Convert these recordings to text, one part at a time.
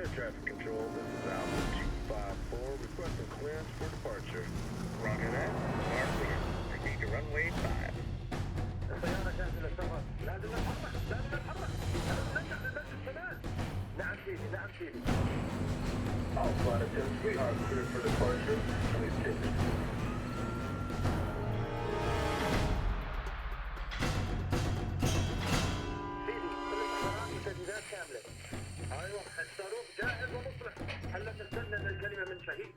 Air traffic control, this is Alpha 254, requesting clearance for departure. Roger that. Car clear. Proceed to runway 5. الطيارة جاهزة للسفر. لازم نتحرك، لازم نتحرك. لازم ننجح للمسجد كمان. نعم سيدي، نعم سيدي. Alpha 10, we are clear for departure. Please take it. سيدي، الاستحضارات وتجهيزات كاملة. ايوه، الصاروخ جاهز ومصلح. هلا تستنى من الكلمة من شهيد.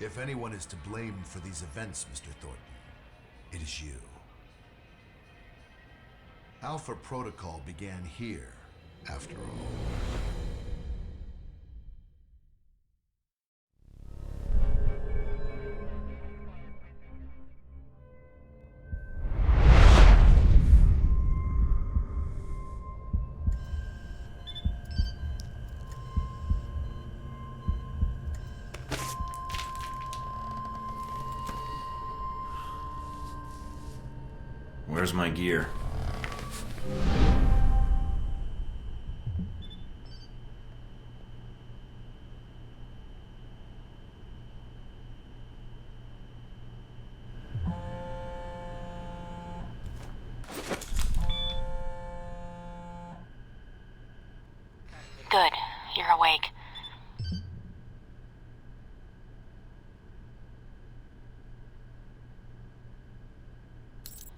If anyone is to blame for these events, Mr. Thornton, it is you. Alpha Protocol began here, after all. Where's my gear? Good. You're awake.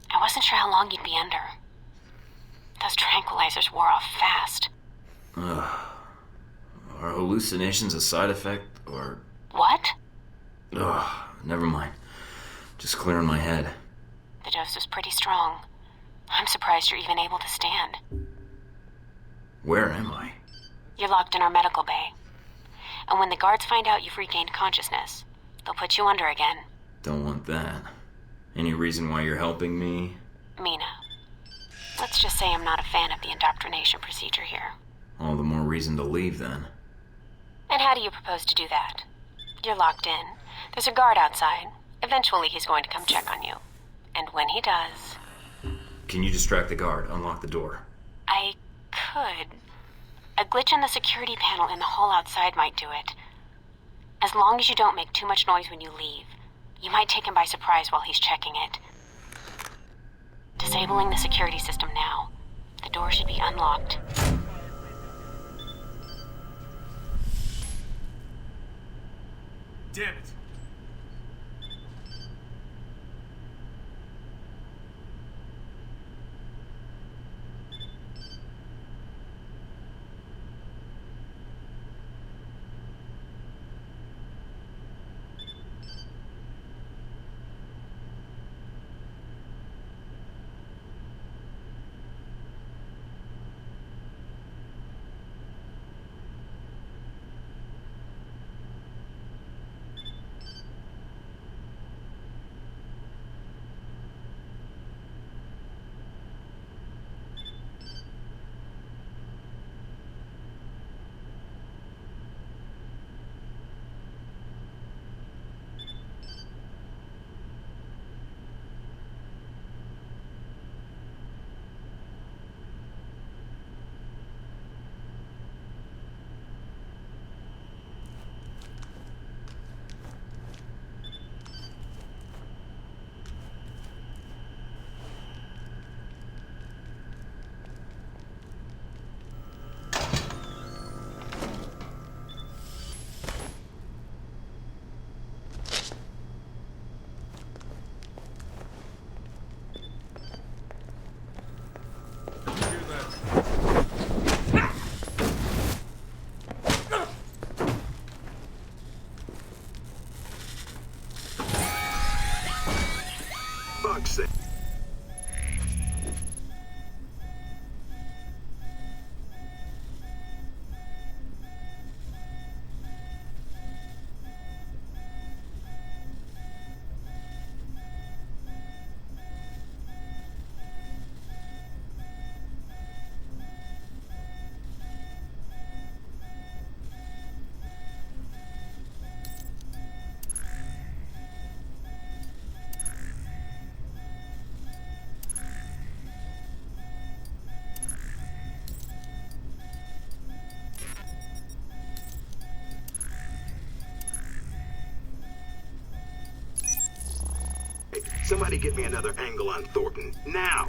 I wasn't sure how long you'd be under. Those tranquilizers wore off fast. Are hallucinations a side effect, or... What? Never mind. Just clearing my head. The dose was pretty strong. I'm surprised you're even able to stand. Where am I? You're locked in our medical bay. And when the guards find out you've regained consciousness, they'll put you under again. Don't want that. Any reason why you're helping me? Mina. Let's just say I'm not a fan of the indoctrination procedure here. All the more reason to leave, then. And how do you propose to do that? You're locked in. There's a guard outside. Eventually he's going to come check on you. And when he does... Can you distract the guard? Unlock the door. I could. A glitch in the security panel in the hall outside might do it. As long as you don't make too much noise when you leave, you might take him by surprise while he's checking it. Disabling the security system now. The door should be unlocked. Damn it! say. Somebody get me another angle on Thornton, now!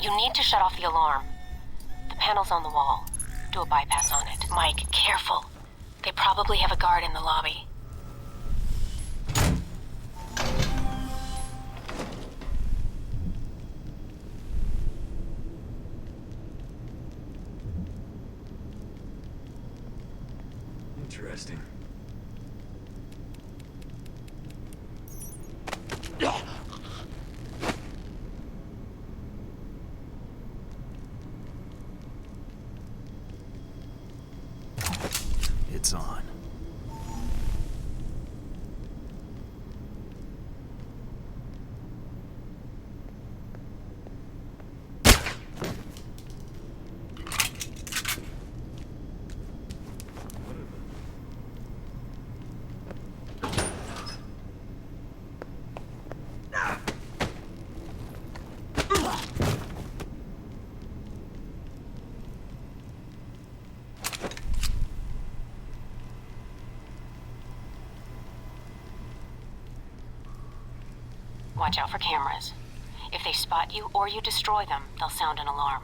You need to shut off the alarm. The panel's on the wall. Do a bypass on it. Mike, careful. They probably have a guard in the lobby. Interesting. It's on. Watch out for cameras. If they spot you or you destroy them, they'll sound an alarm.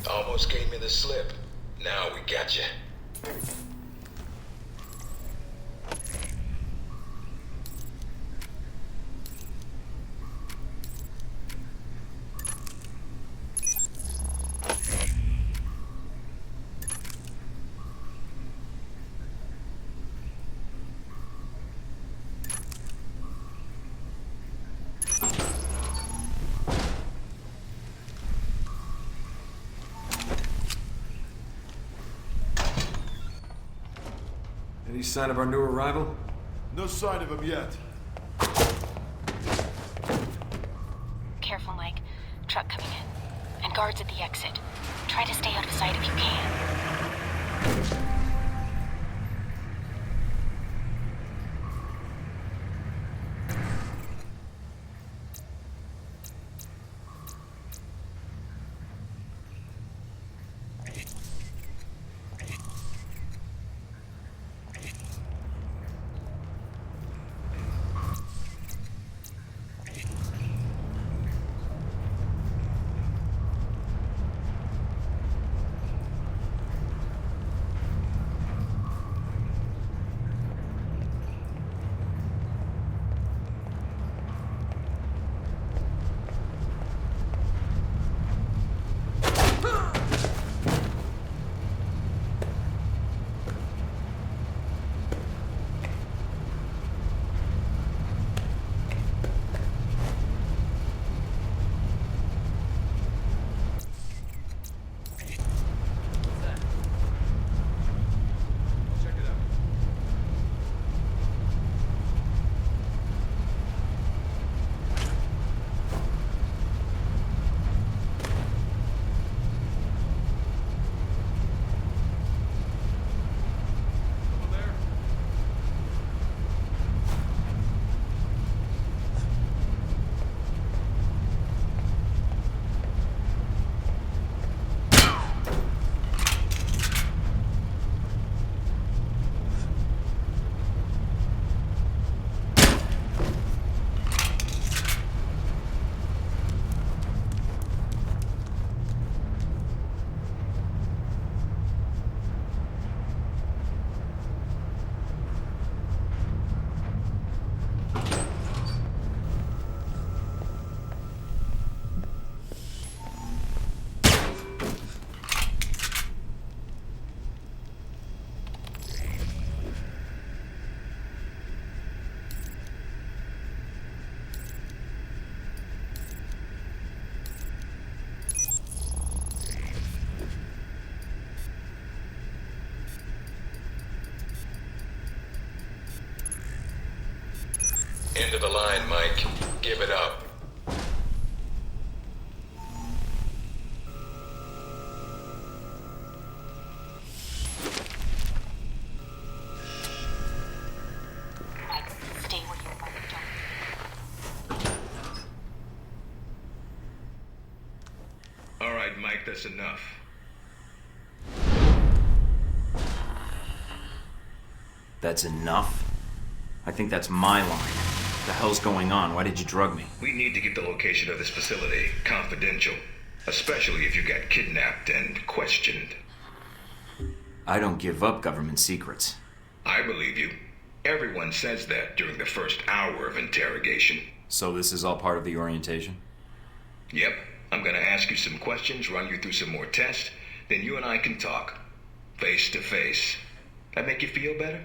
Almost gave me the slip. Now we got you. Any sign of our new arrival? No sign of him yet. Careful, Mike. Truck coming in. And guards at the exit. Try to stay out of sight if you can. end of the line, Mike. Give it up. Mike, stay where you are. Don't. All right, Mike, that's enough. That's enough? I think that's my line. What the hell's going on? Why did you drug me? We need to get the location of this facility confidential, especially if you got kidnapped and questioned. I don't give up government secrets. I believe you. Everyone says that during the first hour of interrogation. So this is all part of the orientation? Yep. I'm gonna ask you some questions, run you through some more tests, then you and I can talk. Face to face. That make you feel better?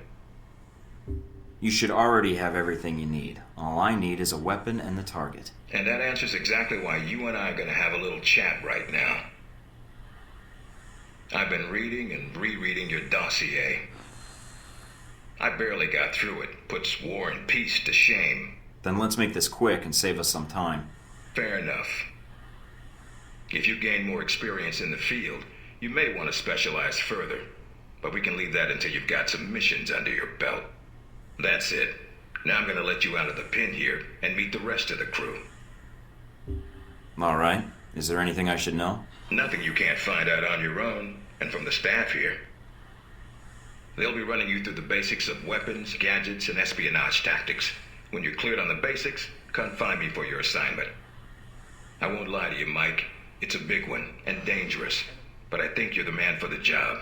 You should already have everything you need. All I need is a weapon and the target. And that answers exactly why you and I are gonna have a little chat right now. I've been reading and rereading your dossier. I barely got through it. Puts war and peace to shame. Then let's make this quick and save us some time. Fair enough. If you gain more experience in the field, you may want to specialize further. But we can leave that until you've got some missions under your belt. That's it. Now I'm going to let you out of the pen here and meet the rest of the crew. All right. Is there anything I should know? Nothing you can't find out on your own, and from the staff here. They'll be running you through the basics of weapons, gadgets, and espionage tactics. When you're cleared on the basics, come find me for your assignment. I won't lie to you, Mike. It's a big one, and dangerous. But I think you're the man for the job.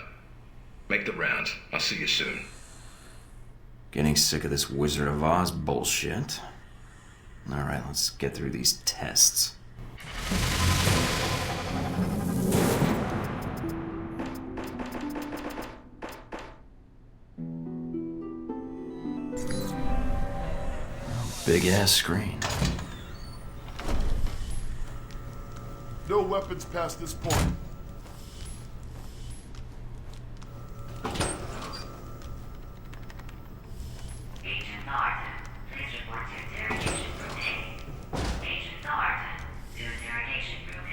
Make the rounds. I'll see you soon. Getting sick of this Wizard of Oz bullshit. All right, let's get through these tests. Big ass screen. No weapons past this point. Agent North, please report to interrogation room A. Agent North, to interrogation room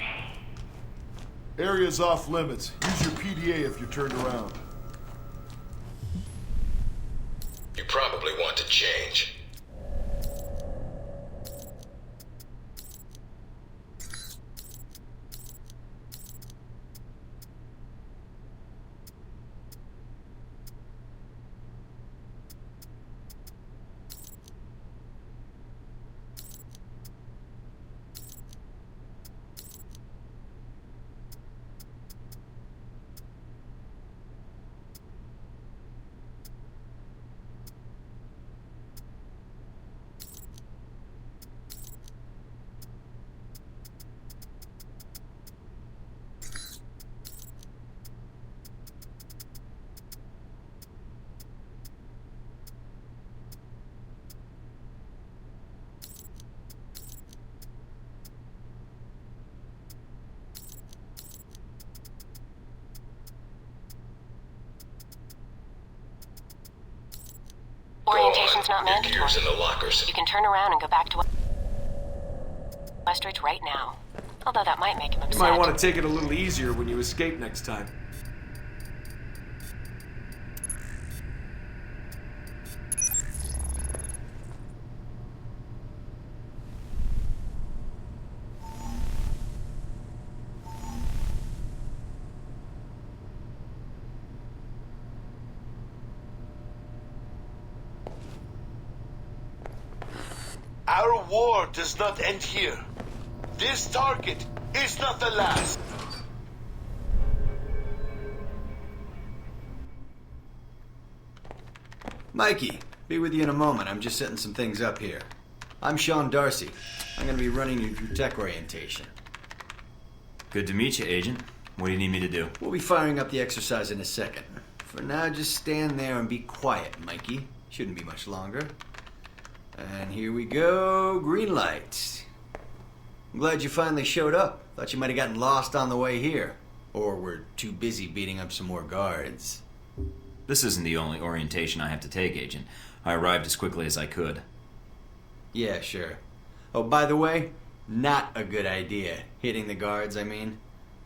A. Area's off limits. Use your PDA if you're turned around. You probably want to change. Orientation's not Your mandatory. gear's in the lockers. You can turn around and go back to Westridge right now. Although that might make him upset. You might want to take it a little easier when you escape next time. Our war does not end here. This target is not the last. Mikey, be with you in a moment. I'm just setting some things up here. I'm Sean Darcy. I'm going to be running you through tech orientation. Good to meet you, Agent. What do you need me to do? We'll be firing up the exercise in a second. For now, just stand there and be quiet, Mikey. Shouldn't be much longer. And here we go. Green light. I'm glad you finally showed up. Thought you might have gotten lost on the way here. Or were too busy beating up some more guards. This isn't the only orientation I have to take, Agent. I arrived as quickly as I could. Yeah, sure. Oh, by the way, not a good idea. Hitting the guards, I mean.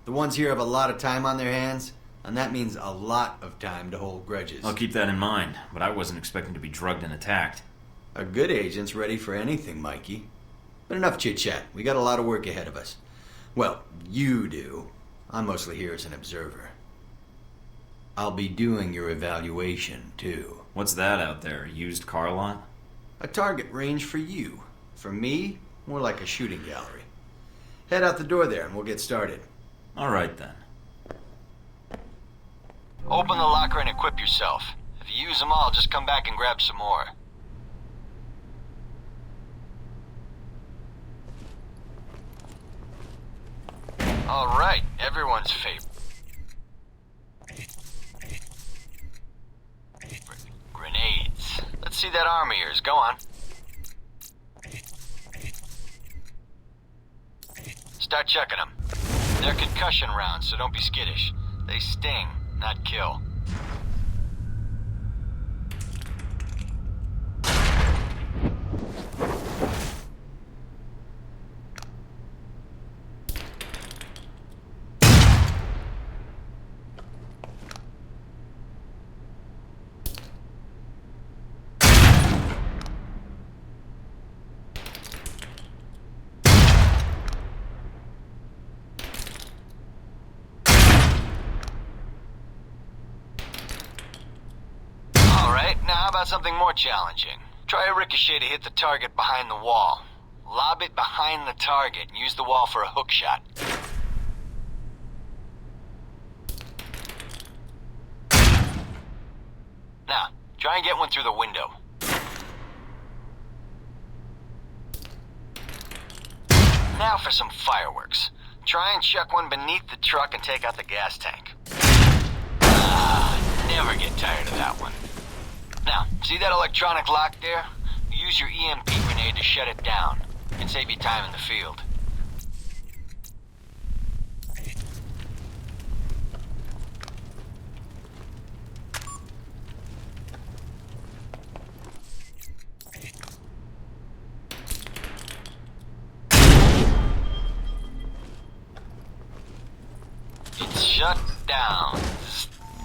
The ones here have a lot of time on their hands, and that means a lot of time to hold grudges. I'll keep that in mind, but I wasn't expecting to be drugged and attacked. A good agent's ready for anything, Mikey. But enough chit-chat. We got a lot of work ahead of us. Well, you do. I'm mostly here as an observer. I'll be doing your evaluation, too. What's that out there? A used car lot? A target range for you. For me, more like a shooting gallery. Head out the door there and we'll get started. All right, then. Open the locker and equip yourself. If you use them all, just come back and grab some more. All right, everyone's favorite. Grenades. Let's see that arm of yours. Go on. Start checking them. They're concussion rounds, so don't be skittish. They sting, not kill. Now, how about something more challenging? Try a ricochet to hit the target behind the wall. Lob it behind the target and use the wall for a hook shot. Now, try and get one through the window. Now for some fireworks. Try and chuck one beneath the truck and take out the gas tank. Never get tired of that one. Now, see that electronic lock there? Use your EMP grenade to shut it down. It can save you time in the field. It's shut down.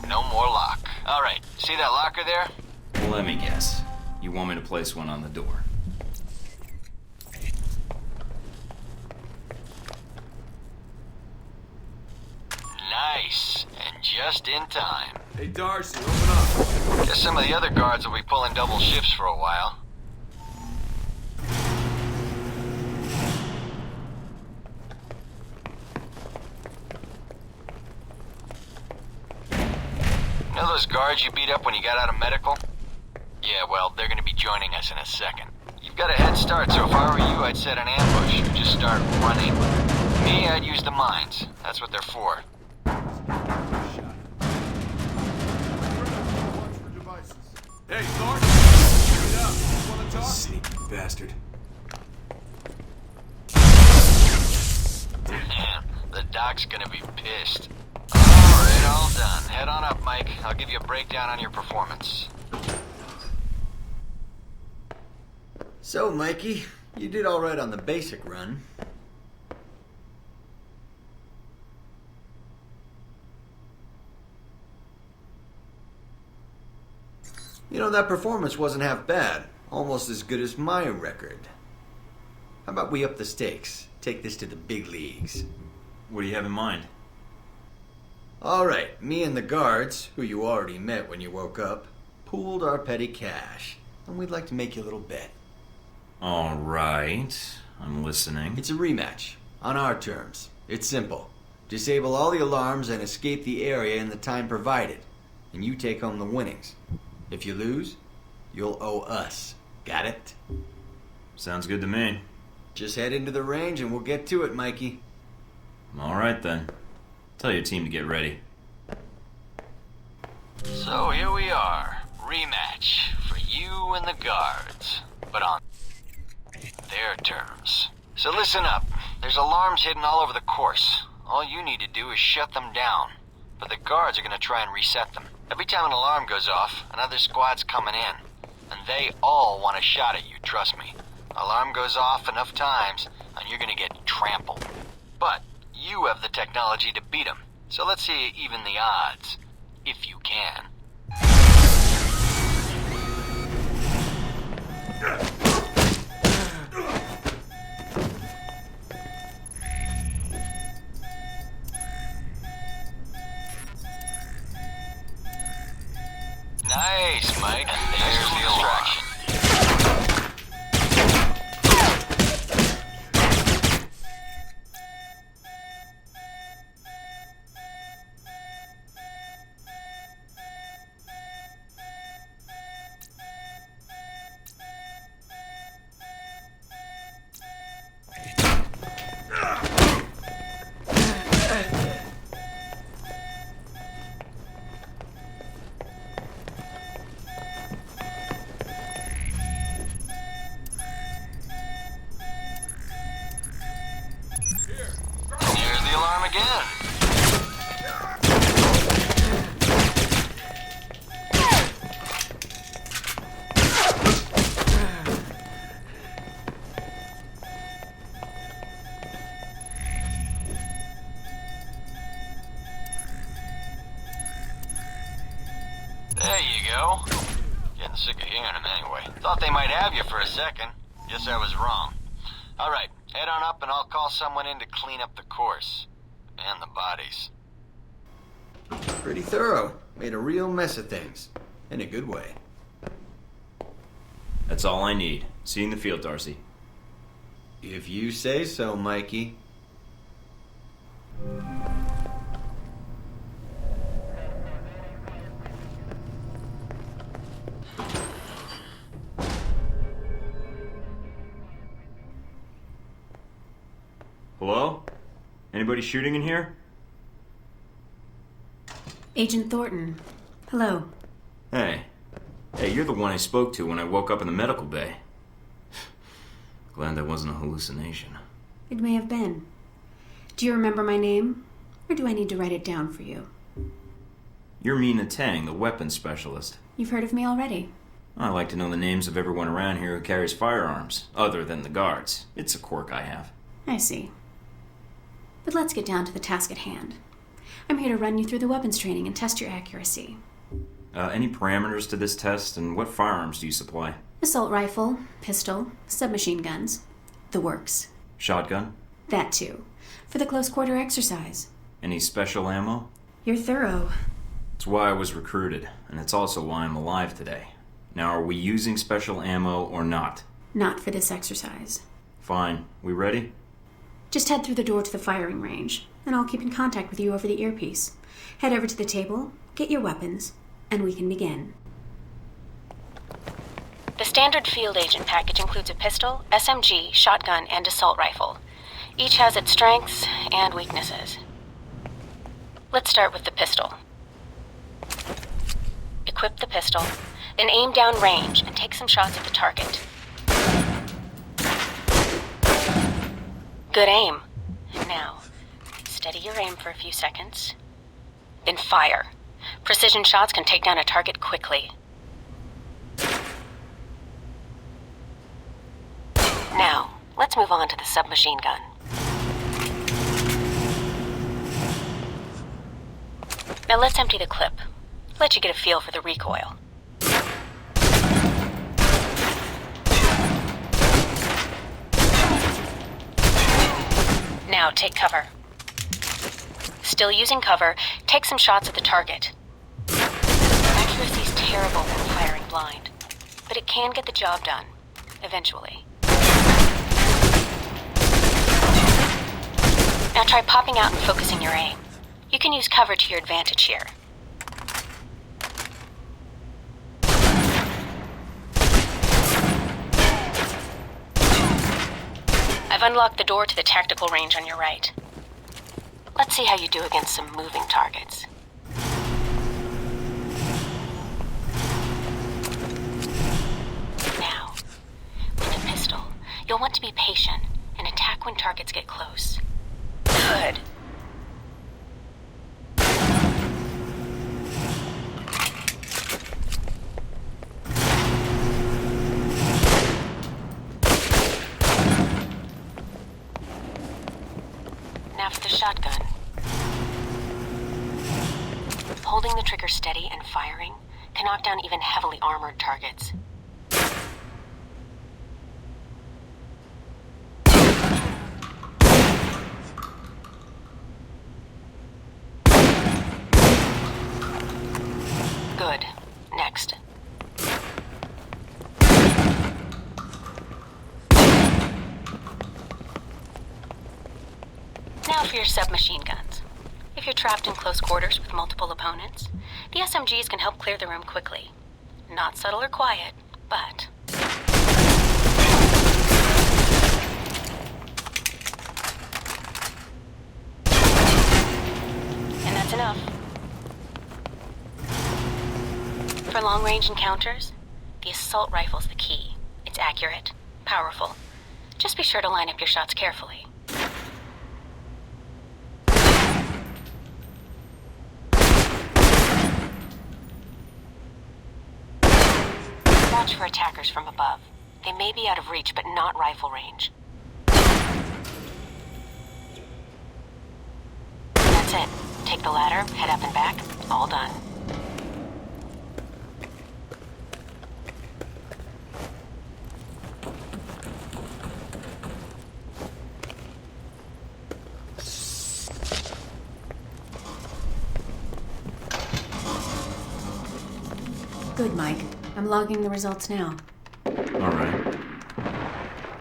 No more lock. All right, see that locker there? Let me guess. You want me to place one on the door? Nice. And just in time. Hey, Darcy, open up. Guess some of the other guards will be pulling double shifts for a while. You know those guards you beat up when you got out of medical? Yeah, well, they're gonna be joining us in a second. You've got a head start, so if I were you, I'd set an ambush. Just start running. Me, I'd use the mines. That's what they're for. Hey, Thornton! Give it up. You wanna talk? Sneaky bastard. Man, the doc's gonna be pissed. Alright, all done. Head on up, Mike. I'll give you a breakdown on your performance. So, Mikey, you did all right on the basic run. You know, that performance wasn't half bad. Almost as good as my record. How about we up the stakes? Take this to the big leagues. What do you have in mind? All right, me and the guards, who you already met when you woke up, pooled our petty cash. And we'd like to make you a little bet. All right. I'm listening. It's a rematch. On our terms. It's simple. Disable all the alarms and escape the area in the time provided. And you take home the winnings. If you lose, you'll owe us. Got it? Sounds good to me. Just head into the range and we'll get to it, Mikey. All right, then. Tell your team to get ready. So here we are. Rematch for you and the guards. But on their terms. So listen up. There's alarms hidden all over the course. All you need to do is shut them down. But the guards are going to try and reset them. Every time an alarm goes off, another squad's coming in. And they all want a shot at you, trust me. Alarm goes off enough times, and you're gonna get trampled. But you have the technology to beat them, so let's see you even the odds. If you can. Nice, Mike. There's the distraction. There's the alarm again. There you go. Getting sick of hearing them anyway. Thought they might have you for a second. Guess I was wrong. All right, head on up and I'll call someone in to clean up the course. And the bodies. Pretty thorough. Made a real mess of things. In a good way. That's all I need. See you in the field, Darcy. If you say so, Mikey. Hello? Anybody shooting in here? Agent Thornton. Hello. Hey. Hey, you're the one I spoke to when I woke up in the medical bay. Glad that wasn't a hallucination. It may have been. Do you remember my name? Or do I need to write it down for you? You're Mina Tang, the weapons specialist. You've heard of me already. I like to know the names of everyone around here who carries firearms, other than the guards. It's a quirk I have. I see. But let's get down to the task at hand. I'm here to run you through the weapons training and test your accuracy. Any parameters to this test, and what firearms do you supply? Assault rifle, pistol, submachine guns. The works. Shotgun? That too. For the close quarter exercise. Any special ammo? You're thorough. It's why I was recruited, and it's also why I'm alive today. Now, are we using special ammo or not? Not for this exercise. Fine. We ready? Just head through the door to the firing range, and I'll keep in contact with you over the earpiece. Head over to the table, get your weapons, and we can begin. The standard field agent package includes a pistol, SMG, shotgun, and assault rifle. Each has its strengths and weaknesses. Let's start with the pistol. Equip the pistol, then aim down range and take some shots at the target. Good aim. Now, steady your aim for a few seconds. Then fire. Precision shots can take down a target quickly. Now, let's move on to the submachine gun. Now let's empty the clip. Let you get a feel for the recoil. Now take cover. Still using cover, take some shots at the target. Accuracy's terrible when firing blind, but it can get the job done, eventually. Now try popping out and focusing your aim. You can use cover to your advantage here. I've unlocked the door to the tactical range on your right. Let's see how you do against some moving targets. Now, with the pistol, you'll want to be patient and attack when targets get close. Good. trigger steady and firing can knock down even heavily armored targets. Good. Next. Now for your submachine guns. If you're trapped in close quarters with multiple opponents, the SMGs can help clear the room quickly. Not subtle or quiet, but... And that's enough. For long-range encounters, the assault rifle's the key. It's accurate, powerful. Just be sure to line up your shots carefully. Watch for attackers from above. They may be out of reach, but not rifle range. That's it. Take the ladder, head up and back. All done. Good, Mike. I'm logging the results now. Alright.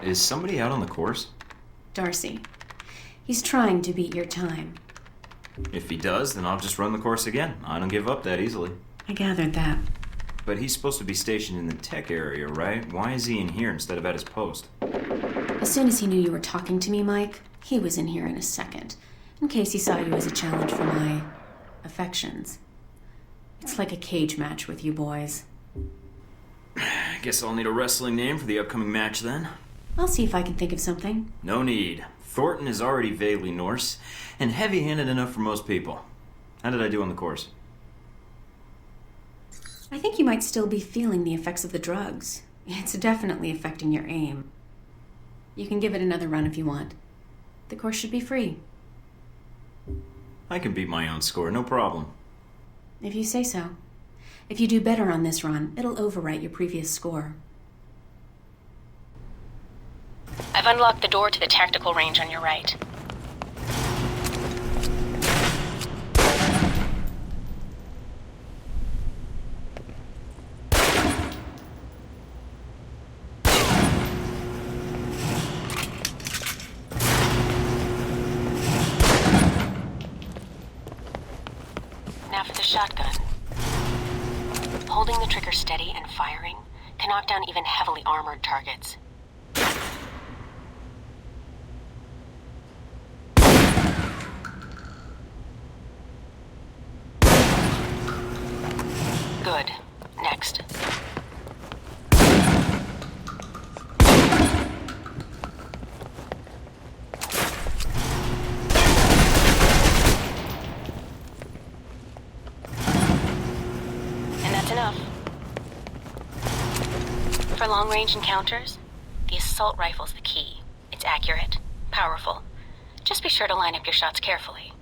Is somebody out on the course? Darcy. He's trying to beat your time. If he does, then I'll just run the course again. I don't give up that easily. I gathered that. But he's supposed to be stationed in the tech area, right? Why is he in here instead of at his post? As soon as he knew you were talking to me, Mike, he was in here in a second, in case he saw you as a challenge for my affections. It's like a cage match with you boys. I guess I'll need a wrestling name for the upcoming match then. I'll see if I can think of something. No need. Thornton is already vaguely Norse, and heavy-handed enough for most people. How did I do on the course? I think you might still be feeling the effects of the drugs. It's definitely affecting your aim. You can give it another run if you want. The course should be free. I can beat my own score, no problem. If you say so. If you do better on this run, it'll overwrite your previous score. I've unlocked the door to the tactical range on your right. Now for the shotgun. Holding the trigger steady and firing can knock down even heavily armored targets. Good. Next. And that's enough. For long-range encounters, the assault rifle's the key. It's accurate, powerful. Just be sure to line up your shots carefully.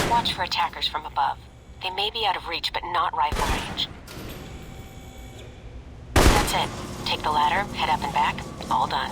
Watch for attackers from above. They may be out of reach, but not rifle range. That's it. Take the ladder, head up and back. All done.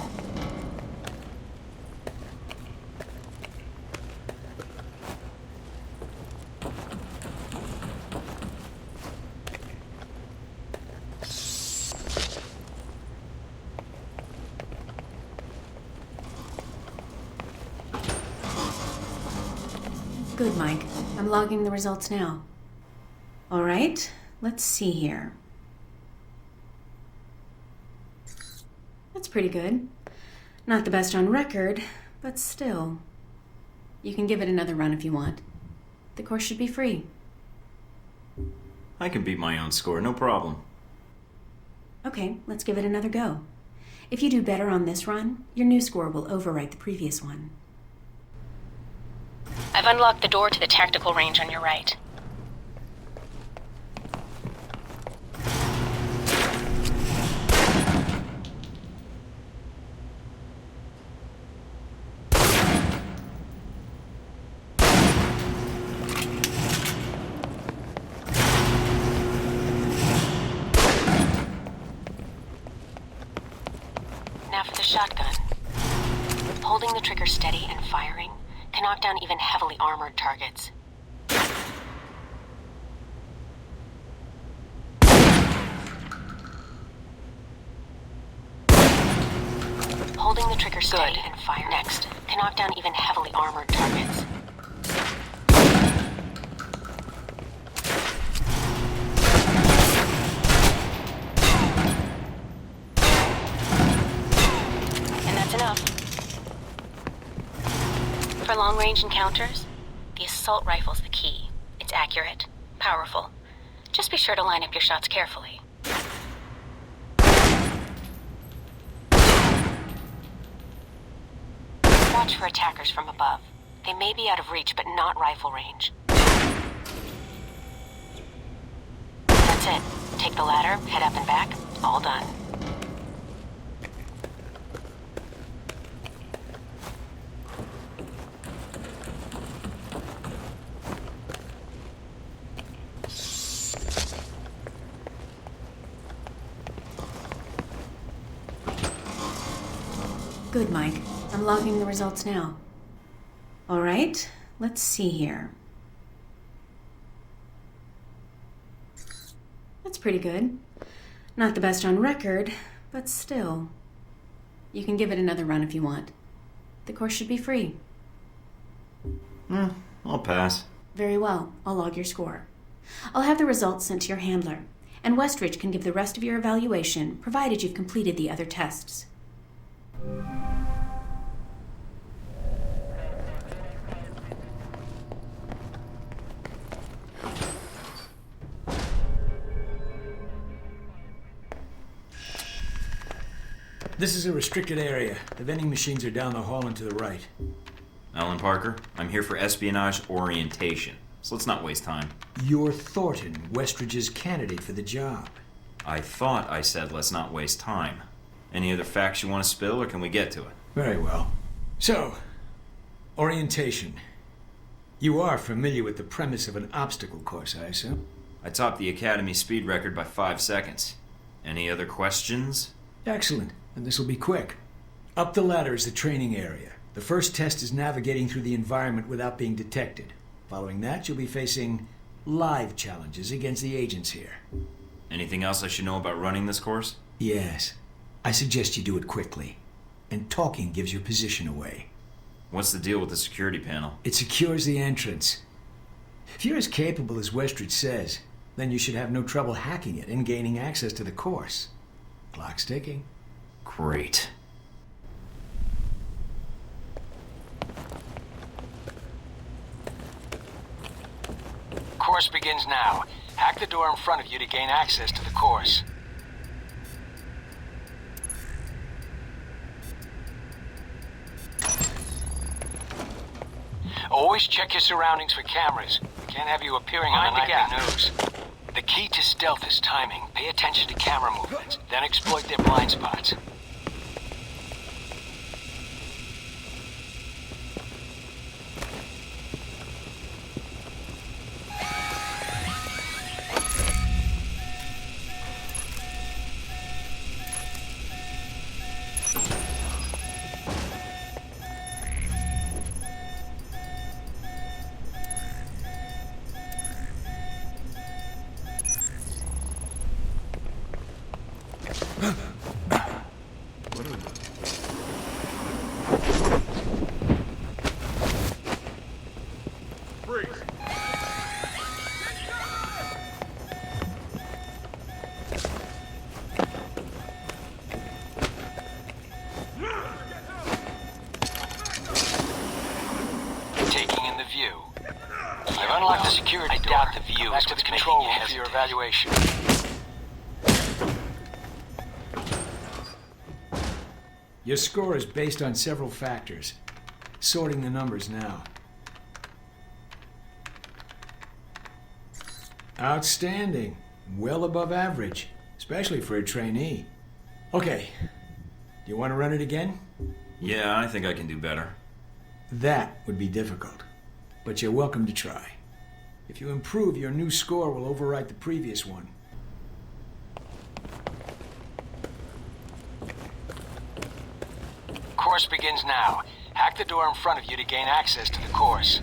Good, Mike. I'm logging the results now. All right, let's see here. That's pretty good. Not the best on record, but still. You can give it another run if you want. The course should be free. I can beat my own score, no problem. Okay, let's give it another go. If you do better on this run, your new score will overwrite the previous one. I've unlocked the door to the tactical range on your right. shotgun. Holding the trigger steady and firing can knock down even heavily armored targets. Holding the trigger steady and fire next can knock down even heavily armored targets. And that's enough. For long-range encounters, the assault rifle's the key. It's accurate, powerful. Just be sure to line up your shots carefully. Watch for attackers from above. They may be out of reach, but not rifle range. That's it. Take the ladder, head up and back. All done. Good, Mike. I'm logging the results now. All right, let's see here. That's pretty good. Not the best on record, but still. You can give it another run if you want. The course should be free. I'll pass. Very well. I'll log your score. I'll have the results sent to your handler, and Westridge can give the rest of your evaluation, provided you've completed the other tests. This is a restricted area. The vending machines are down the hall and to the right. Alan Parker, I'm here for espionage orientation, so let's not waste time. You're Thornton, Westridge's candidate for the job. I thought I said let's not waste time. Any other facts you want to spill, or can we get to it? Very well. So, orientation. You are familiar with the premise of an obstacle course, I assume? I topped the Academy speed record by 5 seconds. Any other questions? Excellent. And this will be quick. Up the ladder is the training area. The first test is navigating through the environment without being detected. Following that, you'll be facing live challenges against the agents here. Anything else I should know about running this course? Yes. I suggest you do it quickly. And talking gives your position away. What's the deal with the security panel? It secures the entrance. If you're as capable as Westridge says, then you should have no trouble hacking it and gaining access to the course. Clock's ticking. Great. Course begins now. Hack the door in front of you to gain access to the course. Always check your surroundings for cameras. Can't have you appearing on the nightly news. The key to stealth is timing. Pay attention to camera movements, then exploit their blind spots. Unlock the security door. I doubt the view is to the control room for your evaluation. Your score is based on several factors. Sorting the numbers now. Outstanding. Well above average, especially for a trainee. Okay. Do you want to run it again? Yeah, I think I can do better. That would be difficult, but you're welcome to try. If you improve, your new score will overwrite the previous one. course begins now. Hack the door in front of you to gain access to the course.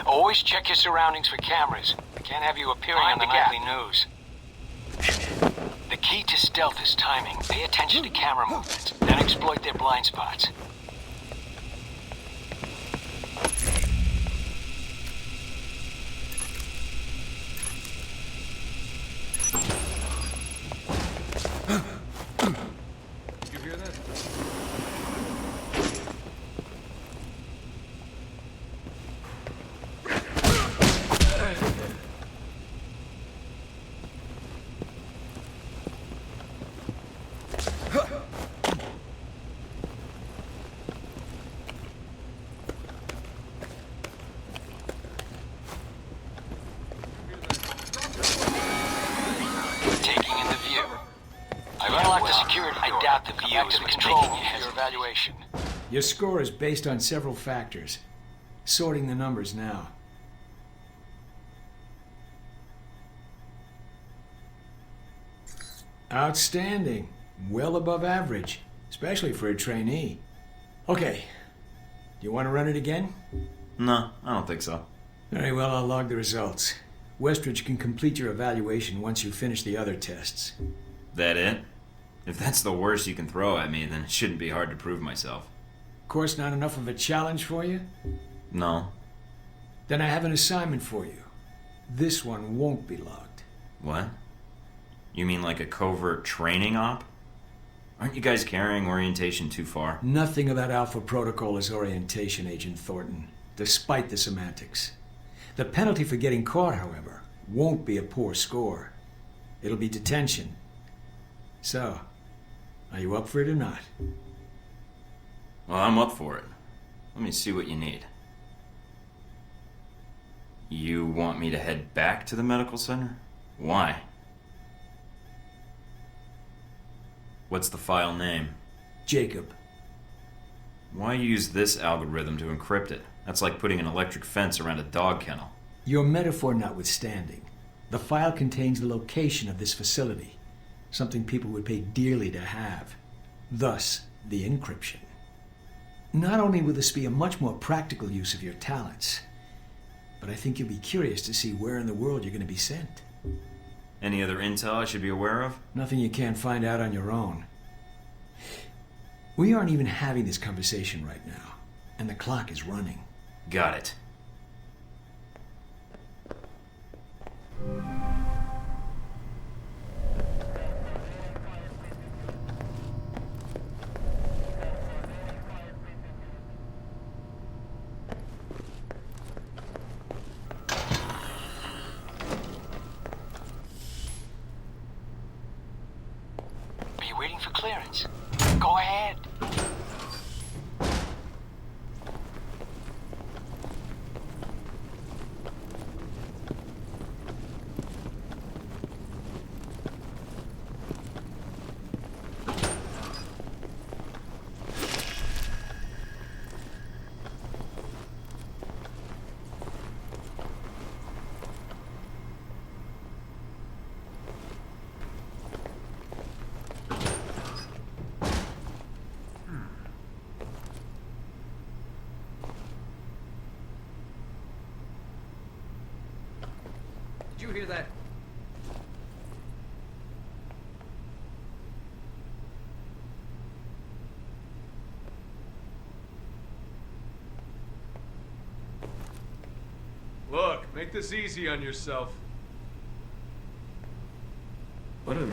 Always check your surroundings for cameras. We can't have you appearing on the nightly news. The key to stealth is timing. Pay attention to camera movements, then exploit their blind spots. Did you hear that? Taking in the view. I've unlocked the security door. I doubt the view is what's making you for your evaluation. Your score is based on several factors. Sorting the numbers now. Outstanding. Well above average, especially for a trainee. Okay. Do you want to run it again? No, I don't think so. Very well, I'll log the results. Westridge can complete your evaluation once you finish the other tests. That it? If that's the worst you can throw at me, then it shouldn't be hard to prove myself. Course not enough of a challenge for you? No. Then I have an assignment for you. This one won't be logged. What? You mean like a covert training op? Aren't you guys carrying orientation too far? Nothing about Alpha Protocol is orientation, Agent Thornton, despite the semantics. The penalty for getting caught, however, won't be a poor score. It'll be detention. So, are you up for it or not? Well, I'm up for it. Let me see what you need. You want me to head back to the medical center? Why? What's the file name? Jacob. Why use this algorithm to encrypt it? That's like putting an electric fence around a dog kennel. Your metaphor notwithstanding, the file contains the location of this facility, something people would pay dearly to have. Thus, the encryption. Not only will this be a much more practical use of your talents, but I think you'll be curious to see where in the world you're going to be sent. Any other intel I should be aware of? Nothing you can't find out on your own. We aren't even having this conversation right now, and the clock is running. Got it. Are you waiting for clearance? Go ahead. Did you hear that? Look, make this easy on yourself. What a...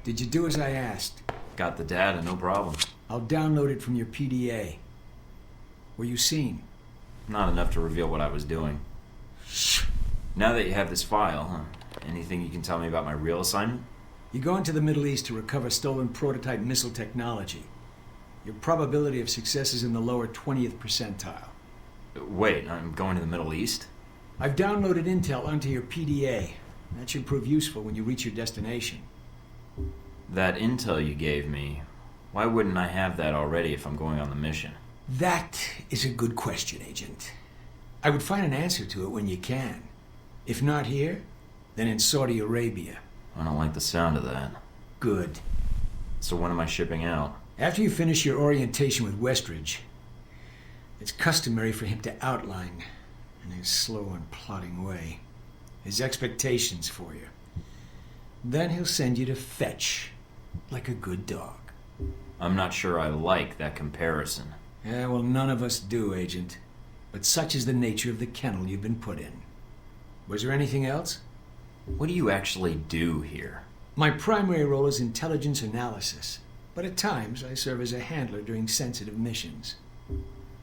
Did you do as I asked? Got the data, no problem. I'll download it from your PDA. Were you seen? Not enough to reveal what I was doing. Shh. Now that you have this file, anything you can tell me about my real assignment? You go into the Middle East to recover stolen prototype missile technology. Your probability of success is in the lower 20th percentile. Wait, I'm going to the Middle East? I've downloaded intel onto your PDA. That should prove useful when you reach your destination. That intel you gave me, why wouldn't I have that already if I'm going on the mission? That is a good question, Agent. I would find an answer to it when you can. If not here, then in Saudi Arabia. I don't like the sound of that. Good. So when am I shipping out? After you finish your orientation with Westridge, it's customary for him to outline, in his slow and plodding way, his expectations for you. Then he'll send you to fetch, like a good dog. I'm not sure I like that comparison. Yeah, well, none of us do, Agent. But such is the nature of the kennel you've been put in. Was there anything else? What do you actually do here? My primary role is intelligence analysis, but at times I serve as a handler during sensitive missions.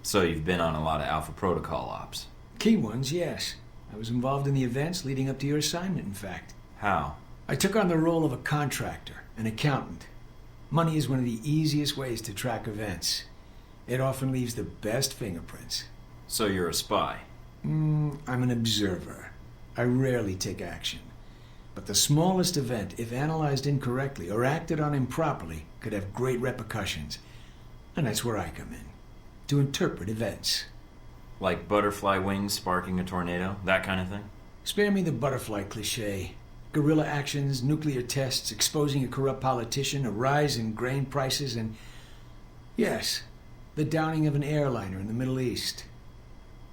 So you've been on a lot of Alpha Protocol ops? Key ones, yes. I was involved in the events leading up to your assignment, in fact. How? I took on the role of a contractor, an accountant. Money is one of the easiest ways to track events. It often leaves the best fingerprints. So you're a spy? I'm an observer. I rarely take action. But the smallest event, if analyzed incorrectly or acted on improperly, could have great repercussions. And that's where I come in. To interpret events. Like butterfly wings sparking a tornado? That kind of thing? Spare me the butterfly cliché. Guerrilla actions, nuclear tests, exposing a corrupt politician, a rise in grain prices, and... yes, the downing of an airliner in the Middle East.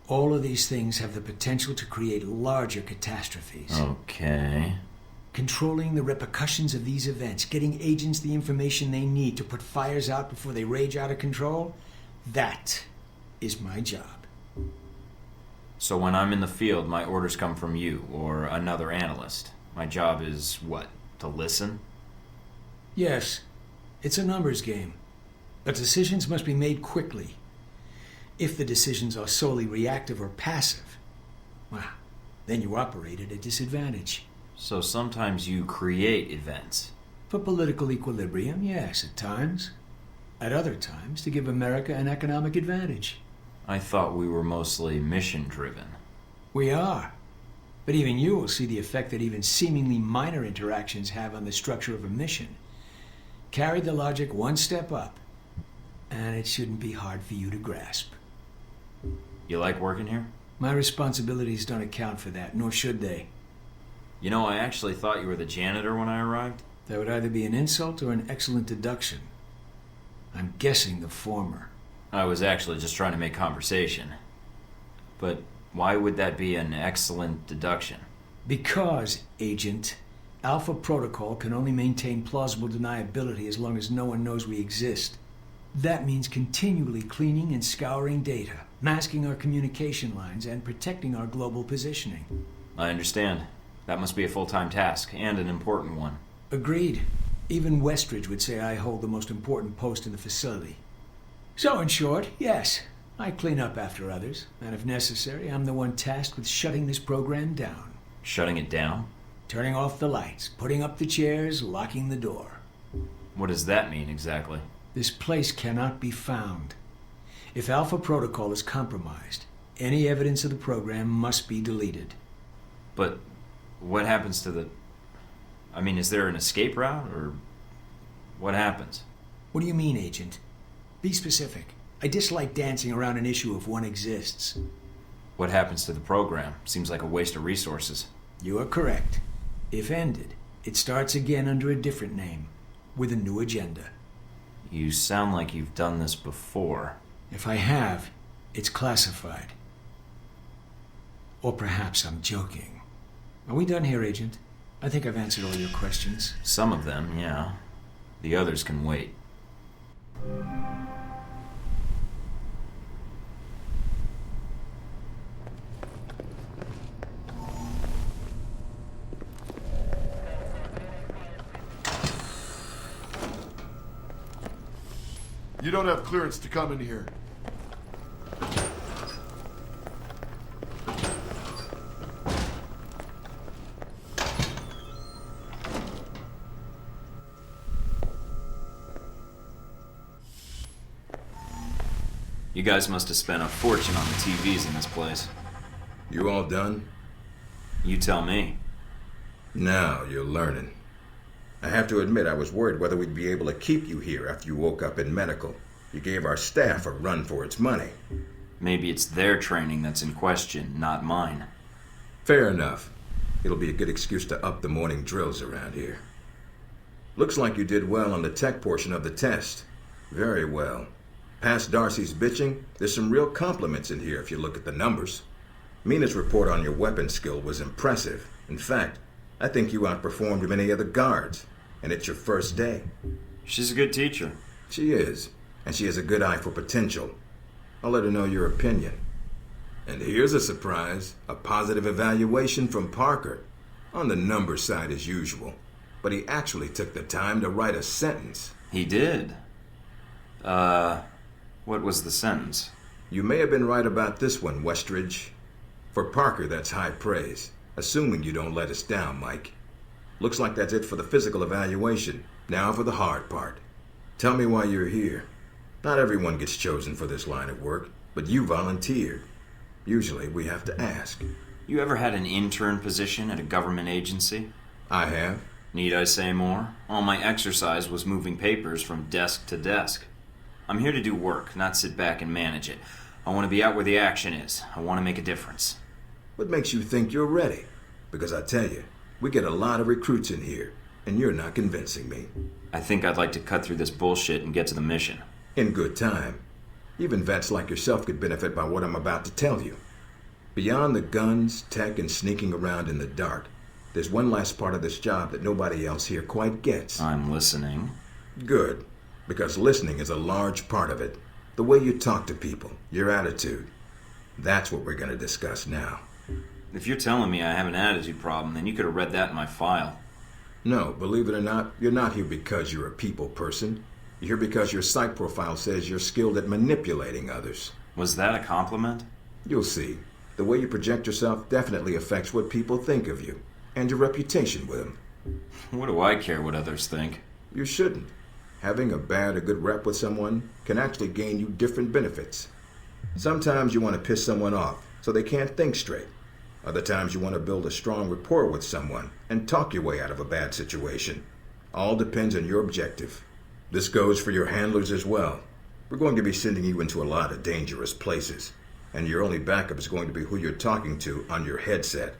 All of these things have the potential to create larger catastrophes. Okay. Controlling the repercussions of these events, getting agents the information they need to put fires out before they rage out of control, that is my job. So when I'm in the field, my orders come from you, or another analyst. My job is, what, to listen? Yes, it's a numbers game. But decisions must be made quickly. If the decisions are solely reactive or passive, well, then you operate at a disadvantage. So sometimes you create events. For political equilibrium, yes, at times. At other times, to give America an economic advantage. I thought we were mostly mission-driven. We are. But even you will see the effect that even seemingly minor interactions have on the structure of a mission. Carry the logic one step up, and it shouldn't be hard for you to grasp. You like working here? My responsibilities don't account for that, nor should they. You know, I actually thought you were the janitor when I arrived. That would either be an insult or an excellent deduction. I'm guessing the former. I was actually just trying to make conversation. But why would that be an excellent deduction? Because, Agent, Alpha Protocol can only maintain plausible deniability as long as no one knows we exist. That means continually cleaning and scouring data, masking our communication lines, and protecting our global positioning. I understand. That must be a full-time task, and an important one. Agreed. Even Westridge would say I hold the most important post in the facility. So, in short, yes, I clean up after others, and if necessary, I'm the one tasked with shutting this program down. Shutting it down? Turning off the lights, putting up the chairs, locking the door. What does that mean, exactly? This place cannot be found. If Alpha Protocol is compromised, any evidence of the program must be deleted. But what happens to the... I mean, is there an escape route, or what happens? What do you mean, Agent? Be specific. I dislike dancing around an issue if one exists. What happens to the program? Seems like a waste of resources. You are correct. If ended, it starts again under a different name, with a new agenda. You sound like you've done this before. If I have, it's classified. Or perhaps I'm joking. Are we done here, Agent? I think I've answered all your questions. Some of them, yeah. The others can wait. You don't have clearance to come in here. You guys must have spent a fortune on the TVs in this place. You all done? You tell me. Now you're learning. I have to admit I was worried whether we'd be able to keep you here after you woke up in medical. You gave our staff a run for its money. Maybe it's their training that's in question, not mine. Fair enough. It'll be a good excuse to up the morning drills around here. Looks like you did well on the tech portion of the test. Very well. Past Darcy's bitching, there's some real compliments in here if you look at the numbers. Mina's report on your weapon skill was impressive. In fact, I think you outperformed many of the guards. And it's your first day. She's a good teacher. She is. And she has a good eye for potential. I'll let her know your opinion. And here's a surprise. A positive evaluation from Parker. On the number side as usual. But he actually took the time to write a sentence. He did? What was the sentence? You may have been right about this one, Westridge. For Parker, that's high praise. Assuming you don't let us down, Mike. Looks like that's it for the physical evaluation. Now for the hard part. Tell me why you're here. Not everyone gets chosen for this line of work, but you volunteered. Usually we have to ask. You ever had an intern position at a government agency? I have. Need I say more? All my exercise was moving papers from desk to desk. I'm here to do work, not sit back and manage it. I want to be out where the action is. I want to make a difference. What makes you think you're ready? Because I tell you, we get a lot of recruits in here, and you're not convincing me. I think I'd like to cut through this bullshit and get to the mission. In good time. Even vets like yourself could benefit by what I'm about to tell you. Beyond the guns, tech, and sneaking around in the dark, there's one last part of this job that nobody else here quite gets. I'm listening. Good. Because listening is a large part of it. The way you talk to people, your attitude. That's what we're going to discuss now. If you're telling me I have an attitude problem, then you could have read that in my file. No, believe it or not, you're not here because you're a people person. You're here because your psych profile says you're skilled at manipulating others. Was that a compliment? You'll see. The way you project yourself definitely affects what people think of you, and your reputation with them. What do I care what others think? You shouldn't. Having a bad or good rep with someone can actually gain you different benefits. Sometimes you want to piss someone off so they can't think straight. Other times you want to build a strong rapport with someone and talk your way out of a bad situation. All depends on your objective. This goes for your handlers as well. We're going to be sending you into a lot of dangerous places, and your only backup is going to be who you're talking to on your headset.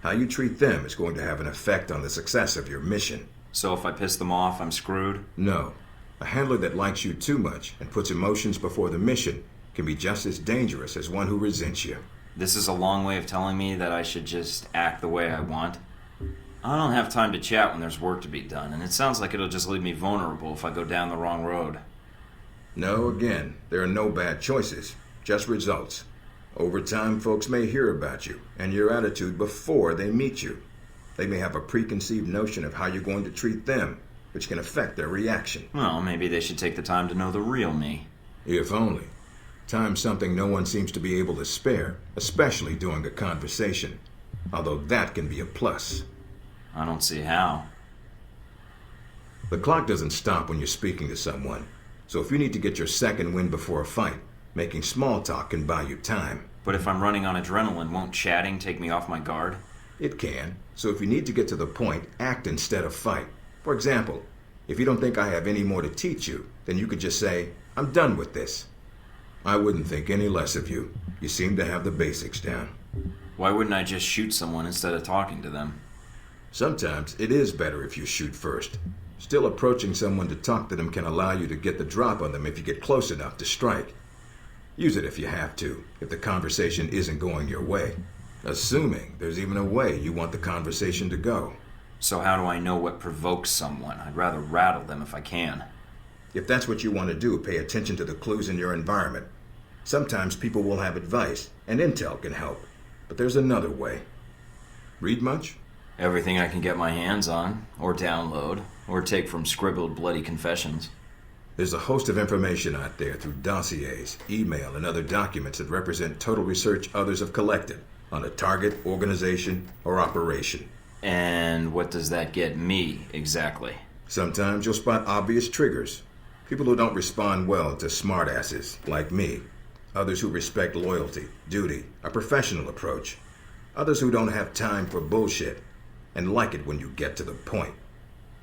How you treat them is going to have an effect on the success of your mission. So if I piss them off, I'm screwed? No. A handler that likes you too much and puts emotions before the mission can be just as dangerous as one who resents you. This is a long way of telling me that I should just act the way I want. I don't have time to chat when there's work to be done, and it sounds like it'll just leave me vulnerable if I go down the wrong road. No, again, there are no bad choices, just results. Over time, folks may hear about you and your attitude before they meet you. They may have a preconceived notion of how you're going to treat them, which can affect their reaction. Well, maybe they should take the time to know the real me. If only. Time's something no one seems to be able to spare, especially during a conversation. Although that can be a plus. I don't see how. The clock doesn't stop when you're speaking to someone. So if you need to get your second win before a fight, making small talk can buy you time. But if I'm running on adrenaline, won't chatting take me off my guard? It can. So if you need to get to the point, act instead of fight. For example, if you don't think I have any more to teach you, then you could just say, I'm done with this. I wouldn't think any less of you. You seem to have the basics down. Why wouldn't I just shoot someone instead of talking to them? Sometimes it is better if you shoot first. Still, approaching someone to talk to them can allow you to get the drop on them if you get close enough to strike. Use it if you have to, if the conversation isn't going your way. Assuming there's even a way you want the conversation to go. So how do I know what provokes someone? I'd rather rattle them if I can. If that's what you want to do, pay attention to the clues in your environment. Sometimes people will have advice, and intel can help. But there's another way. Read much? Everything I can get my hands on, or download, or take from scribbled bloody confessions. There's a host of information out there through dossiers, email, and other documents that represent total research others have collected on a target, organization, or operation. And what does that get me, exactly? Sometimes you'll spot obvious triggers. People who don't respond well to smartasses, like me. Others who respect loyalty, duty, a professional approach. Others who don't have time for bullshit, and like it when you get to the point.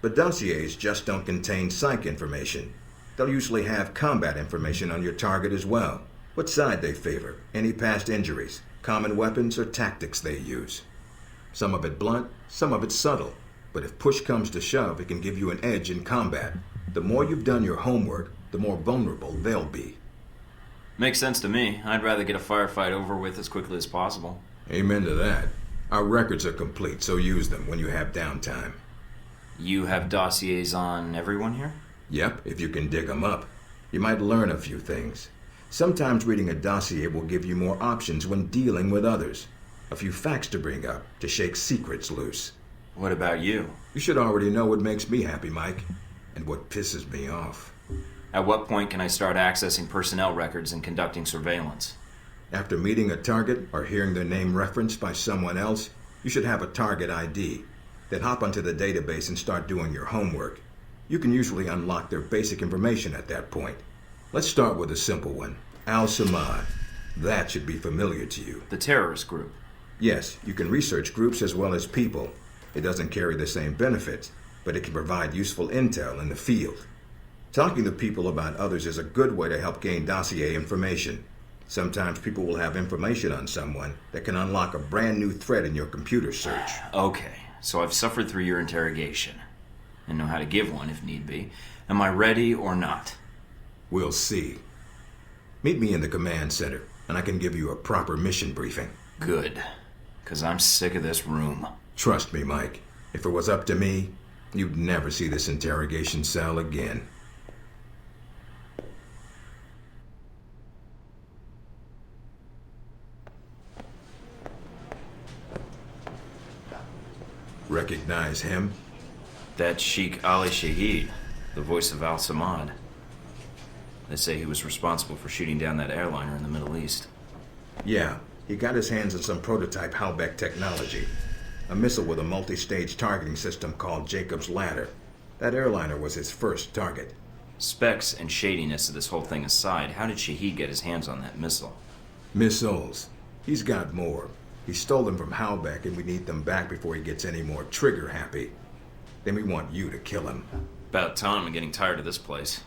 But dossiers just don't contain psych information. They'll usually have combat information on your target as well. What side they favor, any past injuries, common weapons or tactics they use. Some of it blunt, some of it subtle. But if push comes to shove, it can give you an edge in combat. The more you've done your homework, the more vulnerable they'll be. Makes sense to me. I'd rather get a firefight over with as quickly as possible. Amen to that. Our records are complete, so use them when you have downtime. You have dossiers on everyone here? Yep, if you can dig them up. You might learn a few things. Sometimes reading a dossier will give you more options when dealing with others. A few facts to bring up, to shake secrets loose. What about you? You should already know what makes me happy, Mike, and what pisses me off. At what point can I start accessing personnel records and conducting surveillance? After meeting a target or hearing their name referenced by someone else, you should have a target ID. Then hop onto the database and start doing your homework. You can usually unlock their basic information at that point. Let's start with a simple one. Al-Samad. That should be familiar to you. The terrorist group? Yes, you can research groups as well as people. It doesn't carry the same benefits, but it can provide useful intel in the field. Talking to people about others is a good way to help gain dossier information. Sometimes people will have information on someone that can unlock a brand new thread in your computer search. Okay, so I've suffered through your interrogation and know how to give one if need be. Am I ready or not? We'll see. Meet me in the command center, and I can give you a proper mission briefing. Good, because I'm sick of this room. Trust me, Mike. If it was up to me, you'd never see this interrogation cell again. Recognize him? That's Sheikh Ali Shahid, the voice of Al-Samad. They say he was responsible for shooting down that airliner in the Middle East. Yeah, he got his hands on some prototype Halbeck technology. A missile with a multi-stage targeting system called Jacob's Ladder. That airliner was his first target. Specs and shadiness of this whole thing aside, how did Shahid get his hands on that missile? Missiles. He's got more. He stole them from Halbeck, and we need them back before he gets any more trigger-happy. Then we want you to kill him. About time. I'm getting tired of this place.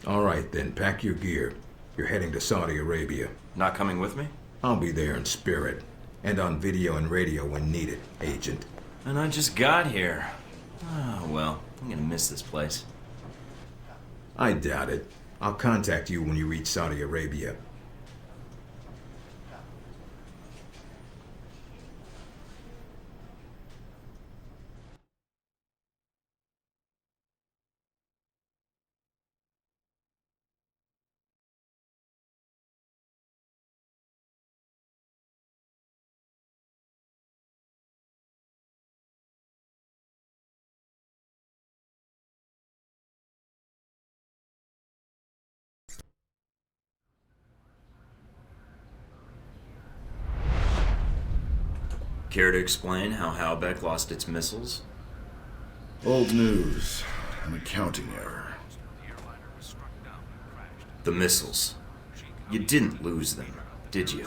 All right, then. Pack your gear. You're heading to Saudi Arabia. Not coming with me? I'll be there in spirit. And on video and radio when needed, Agent. And I just got here. Oh, well, I'm gonna miss this place. I doubt it. I'll contact you when you reach Saudi Arabia. Care to explain how Halbeck lost its missiles? Old news. An accounting error. The missiles. You didn't lose them, did you?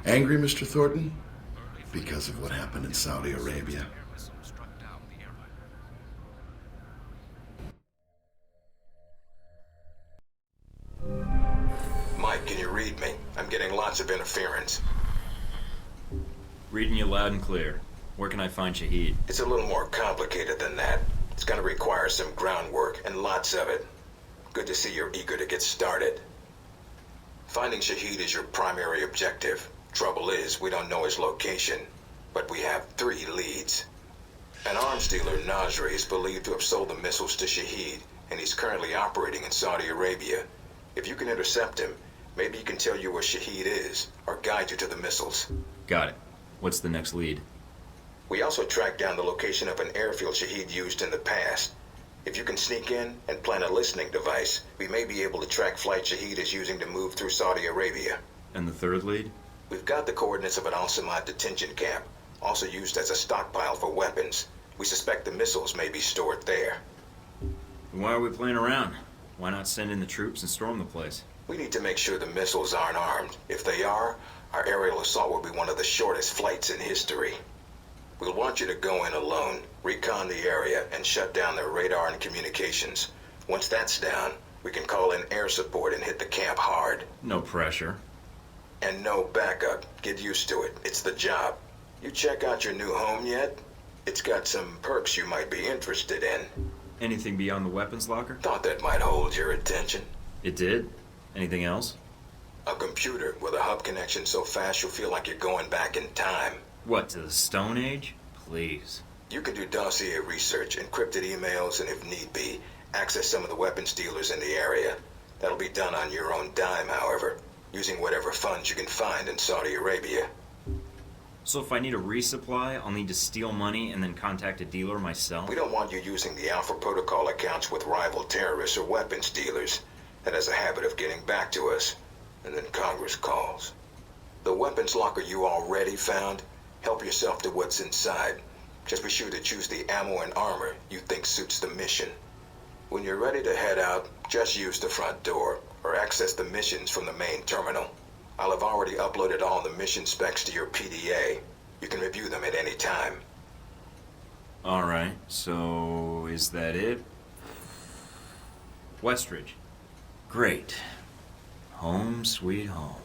Angry, Mr. Thornton? Because of what happened in Saudi Arabia. Mike, can you read me? I'm getting lots of interference. Reading you loud and clear. Where can I find Shahid? It's a little more complicated than that. It's gonna require some groundwork, and lots of it. Good to see you're eager to get started. Finding Shahid is your primary objective. Trouble is, we don't know his location, but we have 3 leads. An arms dealer, Nasri, is believed to have sold the missiles to Shahid, and he's currently operating in Saudi Arabia. If you can intercept him, maybe he can tell you where Shahid is, or guide you to the missiles. Got it. What's the next lead? We also tracked down the location of an airfield Shahid used in the past. If you can sneak in and plant a listening device, we may be able to track flight Shahid is using to move through Saudi Arabia. And the third lead? We've got the coordinates of an Al-Samad detention camp, also used as a stockpile for weapons. We suspect the missiles may be stored there. Why are we playing around? Why not send in the troops and storm the place? We need to make sure the missiles aren't armed. If they are, our aerial assault will be one of the shortest flights in history. We'll want you to go in alone, recon the area, and shut down their radar and communications. Once that's down, we can call in air support and hit the camp hard. No pressure. And no backup. Get used to it. It's the job. You check out your new home yet? It's got some perks you might be interested in. Anything beyond the weapons locker? Thought that might hold your attention. It did? Anything else? A computer with a hub connection so fast you'll feel like you're going back in time. What, to the Stone Age? Please. You can do dossier research, encrypted emails, and if need be, access some of the weapons dealers in the area. That'll be done on your own dime, however, using whatever funds you can find in Saudi Arabia. So if I need a resupply, I'll need to steal money and then contact a dealer myself? We don't want you using the Alpha Protocol accounts with rival terrorists or weapons dealers. That has a habit of getting back to us, and then Congress calls. The weapons locker you already found, help yourself to what's inside. Just be sure to choose the ammo and armor you think suits the mission. When you're ready to head out, just use the front door, or access the missions from the main terminal. I'll have already uploaded all the mission specs to your PDA. You can review them at any time. Alright, so is that it? Westridge. Great. Home sweet home.